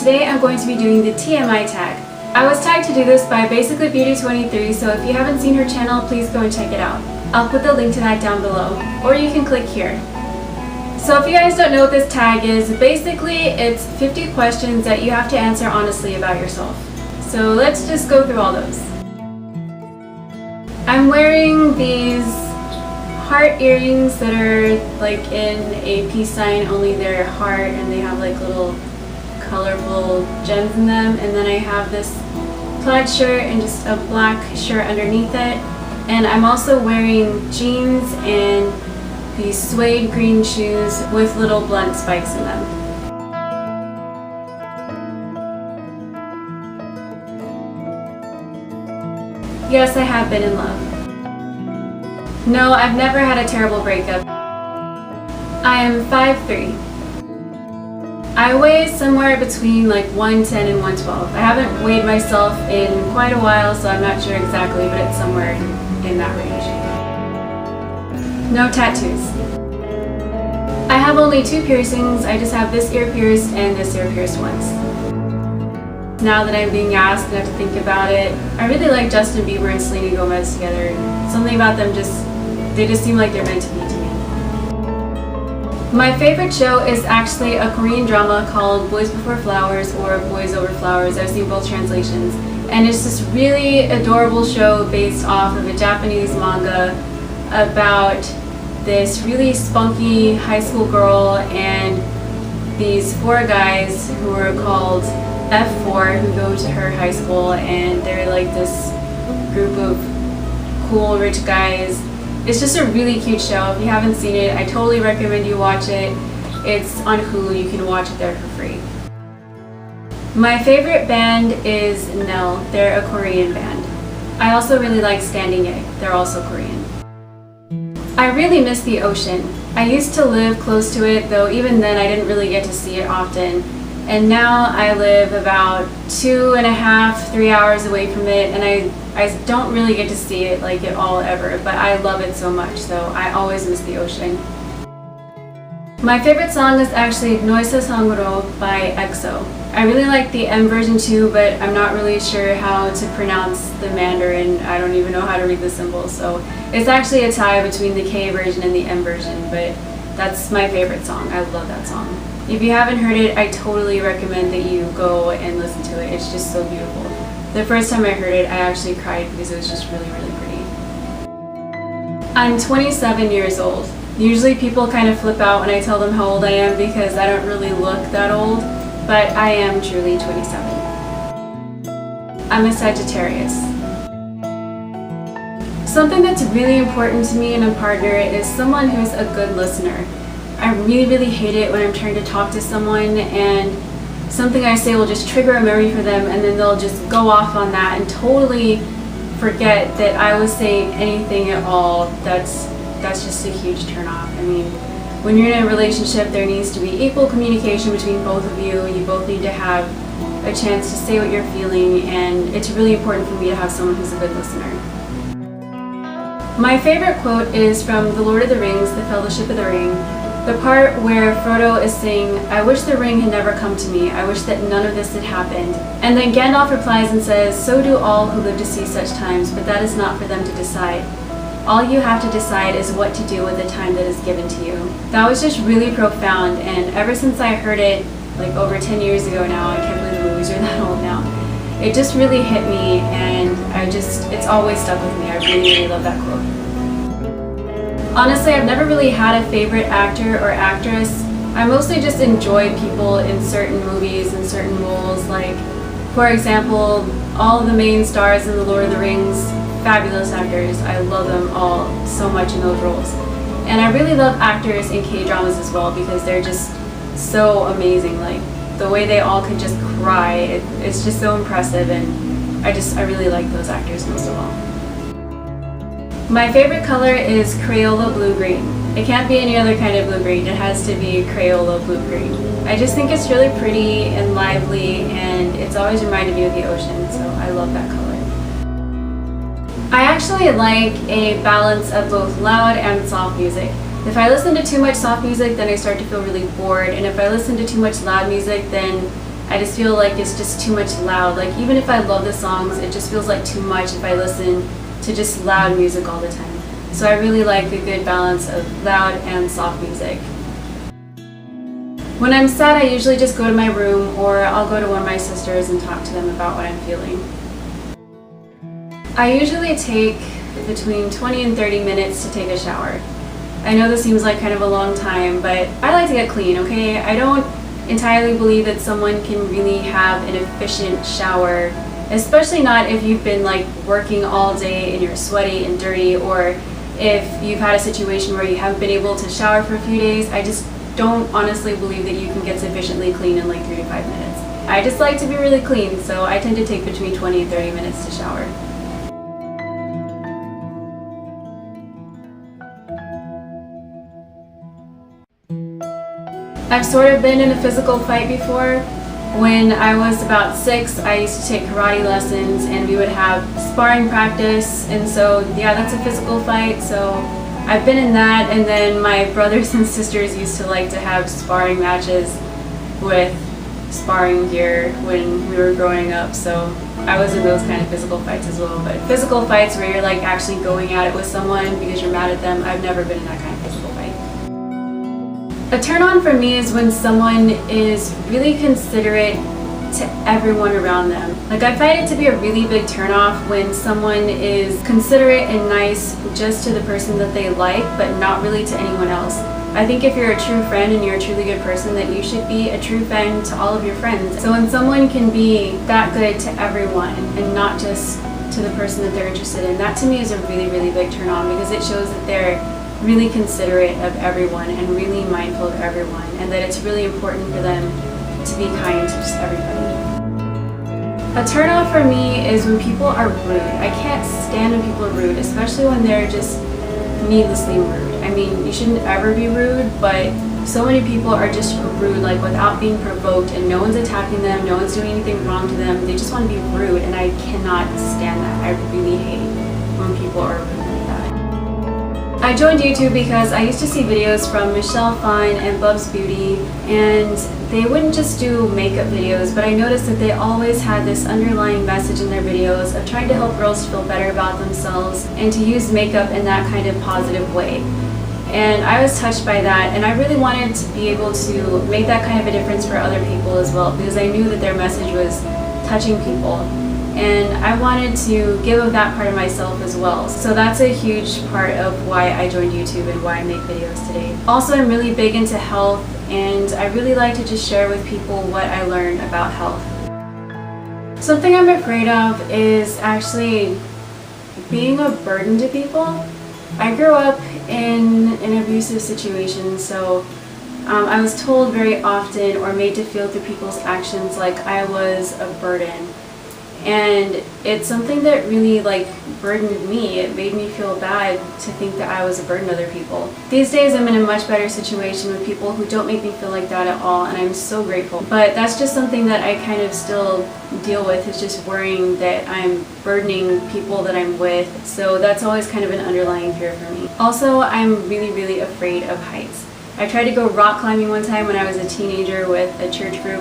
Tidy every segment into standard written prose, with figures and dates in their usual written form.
today I'm going to be doing the TMI tag. I was tagged to do this by Basically Beauty 23, so if you haven't seen her channel, please go and check it out. I'll put the link to that down below, or you can click here. So if you guys don't know what this tag is, basically it's 50 questions that you have to answer honestly about yourself. So let's just go through all those. I'm wearing these heart earrings that are like in a peace sign, only they're heart and they have like little colorful gems in them. And then I have this plaid shirt and just a black shirt underneath it. And I'm also wearing jeans and these suede green shoes with little blunt spikes in them. Yes, I have been in love. No, I've never had a terrible breakup. I am 5'3". I weigh somewhere between like 110 and 112. I haven't weighed myself in quite a while, so I'm not sure exactly, but it's somewhere in that range. No tattoos. I have only 2 piercings. I just have this ear pierced and this ear pierced once. Now that I'm being asked and I have to think about it, I really like Justin Bieber and Selena Gomez together. Something about them they just seem like they're meant to be to me. My favorite show is actually a Korean drama called Boys Before Flowers or Boys Over Flowers. I've seen both translations. And it's this really adorable show based off of a Japanese manga about this really spunky high school girl and these 4 guys who are called F4 who go to her high school, and they're like this group of cool rich guys. It's just a really cute show. If you haven't seen it, I totally recommend you watch it. It's on Hulu. You can watch it there for free. My favorite band is Nell. They're a Korean band. I also really like Standing Egg. They're also Korean. I really miss the ocean. I used to live close to it, though even then I didn't really get to see it often. And now I live about 2.5, 3 hours away from it, and I don't really get to see it like at all ever, but I love it so much, so I always miss the ocean. My favorite song is actually Noise Sanguro by EXO. I really like the M version too, but I'm not really sure how to pronounce the Mandarin. I don't even know how to read the symbols, so it's actually a tie between the K version and the M version, but that's my favorite song. I love that song. If you haven't heard it, I totally recommend that you go and listen to it. It's just so beautiful. The first time I heard it, I actually cried because it was just really, really pretty. I'm 27 years old. Usually people kind of flip out when I tell them how old I am because I don't really look that old, but I am truly 27. I'm a Sagittarius. Something that's really important to me in a partner is someone who's a good listener. I really, really hate it when I'm trying to talk to someone and something I say will just trigger a memory for them, and then they'll just go off on that and totally forget that I was saying anything at all. That's just a huge turn off. I mean, when you're in a relationship, there needs to be equal communication between both of you. You both need to have a chance to say what you're feeling, and it's really important for me to have someone who's a good listener. My favorite quote is from The Lord of the Rings, The Fellowship of the Ring. The part where Frodo is saying, "I wish the ring had never come to me. I wish that none of this had happened." And then Gandalf replies and says, "So do all who live to see such times, but that is not for them to decide. All you have to decide is what to do with the time that is given to you." That was just really profound, and ever since I heard it, like over 10 years ago now, I can't believe the movies are that old now, it just really hit me, and it's always stuck with me. I really, really love that quote. Honestly, I've never really had a favorite actor or actress. I mostly just enjoy people in certain movies and certain roles. Like, for example, all of the main stars in The Lord of the Rings, fabulous actors. I love them all so much in those roles. And I really love actors in K-dramas as well because they're just so amazing. Like, the way they all can just cry, it's just so impressive, and I really like those actors most of all. My favorite color is Crayola blue-green. It can't be any other kind of blue-green. It has to be Crayola blue-green. I just think it's really pretty and lively, and it's always reminded me of the ocean, so I love that color. I actually like a balance of both loud and soft music. If I listen to too much soft music, then I start to feel really bored, and if I listen to too much loud music, then I just feel like it's just too much loud. Like even if I love the songs, it just feels like too much if I listen to just loud music all the time. So I really like a good balance of loud and soft music. When I'm sad, I usually just go to my room, or I'll go to one of my sisters and talk to them about what I'm feeling. I usually take between 20 and 30 minutes to take a shower. I know this seems like kind of a long time, but I like to get clean, okay? I don't entirely believe that someone can really have an efficient shower, especially not if you've been like working all day and you're sweaty and dirty, or if you've had a situation where you haven't been able to shower for a few days. I just don't honestly believe that you can get sufficiently clean in like 3 to 5 minutes. I just like to be really clean, so I tend to take between 20 and 30 minutes to shower. I've sort of been in a physical fight before. When I was about 6, I used to take karate lessons, and we would have sparring practice, and so yeah, that's a physical fight. So I've been in that, and then my brothers and sisters used to like to have sparring matches with sparring gear when we were growing up, so I was in those kind of physical fights as well. But physical fights where you're like actually going at it with someone because you're mad at them, I've never been in that kind of physical fight. A turn on for me is when someone is really considerate to everyone around them. Like I find it to be a really big turn off when someone is considerate and nice just to the person that they like, but not really to anyone else. I think if you're a true friend and you're a truly good person, that you should be a true friend to all of your friends. So when someone can be that good to everyone and not just to the person that they're interested in, that to me is a really, really big turn on, because it shows that they're really considerate of everyone and really mindful of everyone, and that it's really important for them to be kind to just everybody. A turn off for me is when people are rude. I can't stand when people are rude, especially when they're just needlessly rude. I mean, you shouldn't ever be rude, but so many people are just rude, like without being provoked, and no one's attacking them, no one's doing anything wrong to them. They just want to be rude, and I cannot stand that. I really hate when people are rude like that. I joined YouTube because I used to see videos from Michelle Fine and Sothisisbeauty, and they wouldn't just do makeup videos, but I noticed that they always had this underlying message in their videos of trying to help girls feel better about themselves and to use makeup in that kind of positive way. And I was touched by that, and I really wanted to be able to make that kind of a difference for other people as well, because I knew that their message was touching people. And I wanted to give of that part of myself as well. So that's a huge part of why I joined YouTube and why I make videos today. Also, I'm really big into health, and I really like to just share with people what I learned about health. Something I'm afraid of is actually being a burden to people. I grew up in an abusive situation, so I was told very often, or made to feel through people's actions, like I was a burden. And it's something that really burdened me. It made me feel bad to think that I was a burden to other people. These days I'm in a much better situation with people who don't make me feel like that at all, and I'm so grateful. But that's just something that I kind of still deal with, is just worrying that I'm burdening people that I'm with. So that's always kind of an underlying fear for me. Also, I'm really, really afraid of heights. I tried to go rock climbing one time when I was a teenager with a church group,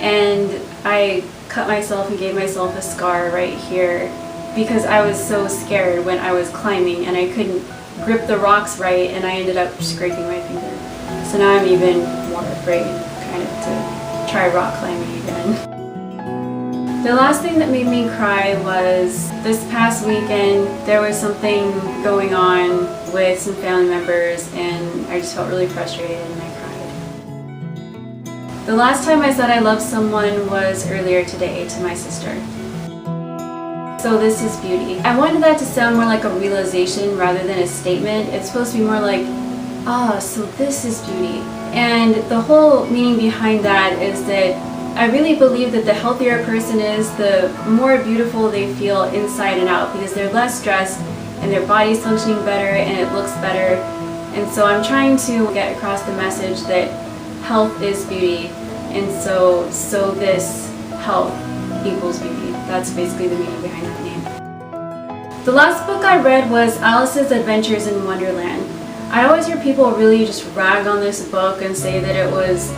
and I cut myself and gave myself a scar right here because I was so scared when I was climbing, and I couldn't grip the rocks right, and I ended up scraping my finger. So now I'm even more afraid kind of to try rock climbing again. The last thing that made me cry was this past weekend. There was something going on with some family members, and I just felt really frustrated, and I cried. The last time I said I loved someone was earlier today to my sister. Sothisisbeauty. I wanted that to sound more like a realization rather than a statement. It's supposed to be more like, so this is beauty. And the whole meaning behind that is that I really believe that the healthier a person is, the more beautiful they feel inside and out, because they're less stressed and their body's functioning better and it looks better. And so I'm trying to get across the message that health is beauty, and so this health equals beauty. That's basically the meaning behind that name. The last book I read was Alice's Adventures in Wonderland. I always hear people really just rag on this book and say that it was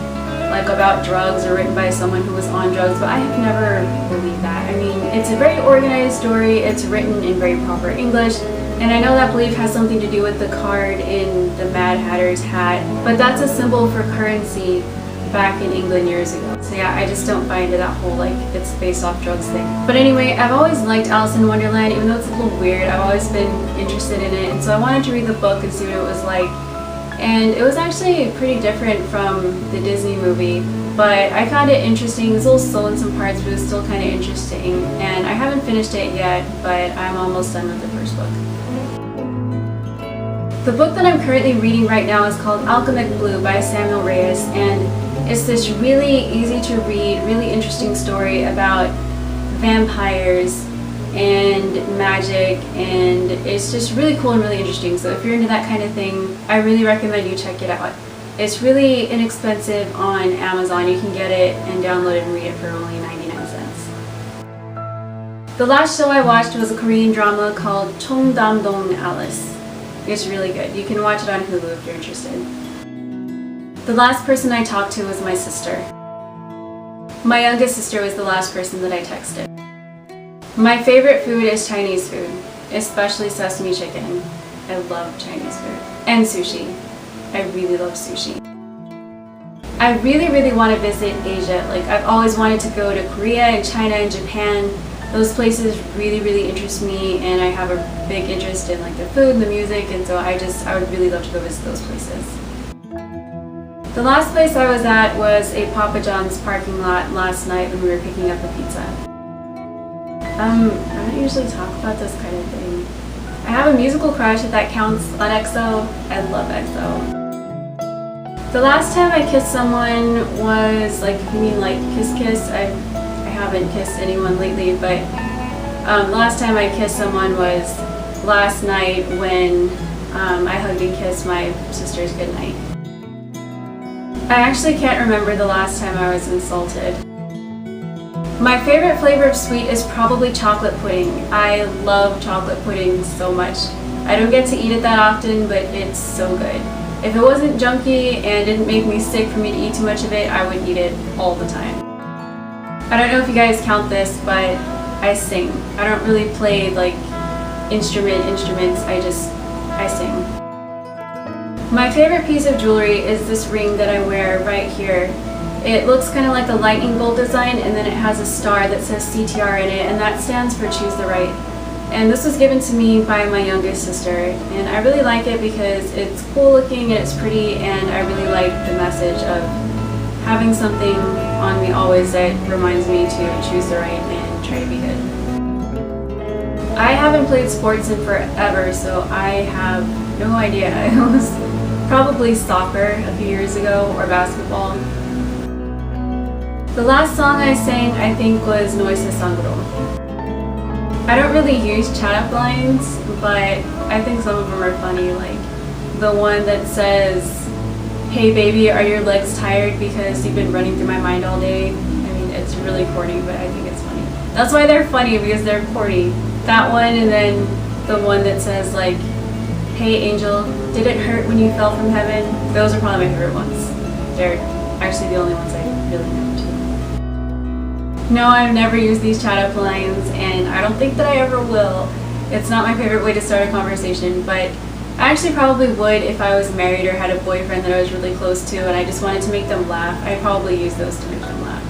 like about drugs or written by someone who was on drugs, but I have never believed that. I mean, it's a very organized story, it's written in very proper English, and I know that belief has something to do with the card in the Mad Hatter's hat, but that's a symbol for currency back in England years ago. So yeah, I just don't buy into that whole like it's based off drugs thing. But anyway, I've always liked Alice in Wonderland, even though it's a little weird. I've always been interested in it, and so I wanted to read the book and see what it was like. And it was actually pretty different from the Disney movie, but I found it interesting. It was a little slow in some parts, but it was still kind of interesting. And I haven't finished it yet, but I'm almost done with the first book. The book that I'm currently reading right now is called Alchemic Blue by Samuel Reyes, and it's this really easy to read, really interesting story about vampires and magic, and it's just really cool and really interesting. So if you're into that kind of thing, I really recommend you check it out. It's really inexpensive on Amazon. You can get it and download it and read it for only 99 cents. The last show I watched was a Korean drama called Cheongdam-dong Alice. It's really good. You can watch it on Hulu if you're interested. The last person I talked to was my sister. My youngest sister was the last person that I texted. My favorite food is Chinese food, especially sesame chicken. I love Chinese food. And sushi. I really love sushi. I really want to visit Asia. Like, I've always wanted to go to Korea and China and Japan. Those places really interest me, and I have a big interest in like the food and the music, and so I would really love to go visit those places. The last place I was at was a Papa John's parking lot last night when we were picking up a pizza. I don't usually talk about this kind of thing. I have a musical crush, if that counts, on EXO. I love EXO. The last time I kissed someone was like, you mean like kiss? I haven't kissed anyone lately, but the last time I kissed someone was last night when I hugged and kissed my sister's goodnight. I actually can't remember the last time I was insulted. My favorite flavor of sweet is probably chocolate pudding. I love chocolate pudding so much. I don't get to eat it that often, but it's so good. If it wasn't junky and didn't make me sick for me to eat too much of it, I would eat it all the time. I don't know if you guys count this, but I sing. I don't really play like instruments, I sing. My favorite piece of jewelry is this ring that I wear right here. It looks kind of like a lightning bolt design, and then it has a star that says CTR in it, and that stands for Choose the Right. And this was given to me by my youngest sister, and I really like it because it's cool looking and it's pretty, and I really like the message of having something on me always that reminds me to choose the right and try to be good. I haven't played sports in forever, so I have no idea. It was probably soccer a few years ago, or basketball. The last song I sang, I think, was Noise Sangro. I don't really use chat-up lines, but I think some of them are funny, like the one that says, "Hey baby, are your legs tired because you've been running through my mind all day?" I mean, it's really corny, but I think it's funny. That's why they're funny, because they're corny. That one, and then the one that says like, "Hey angel, did it hurt when you fell from heaven?" Those are probably my favorite ones. They're actually the only ones I really know too. No, I've never used these chat-up lines, and I don't think that I ever will. It's not my favorite way to start a conversation, but I actually probably would if I was married or had a boyfriend that I was really close to and I just wanted to make them laugh. I'd probably use those to make them laugh.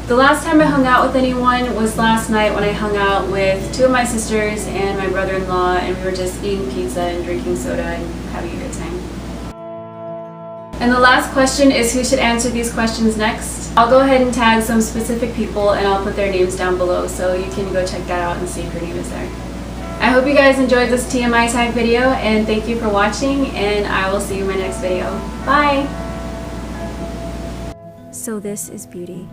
The last time I hung out with anyone was last night when I hung out with two of my sisters and my brother-in-law, and we were just eating pizza and drinking soda and having a good time. And the last question is who should answer these questions next. I'll go ahead and tag some specific people and I'll put their names down below so you can go check that out and see if your name is there. I hope you guys enjoyed this TMI tag video, and thank you for watching, and I will see you in my next video. Bye! So this is beauty.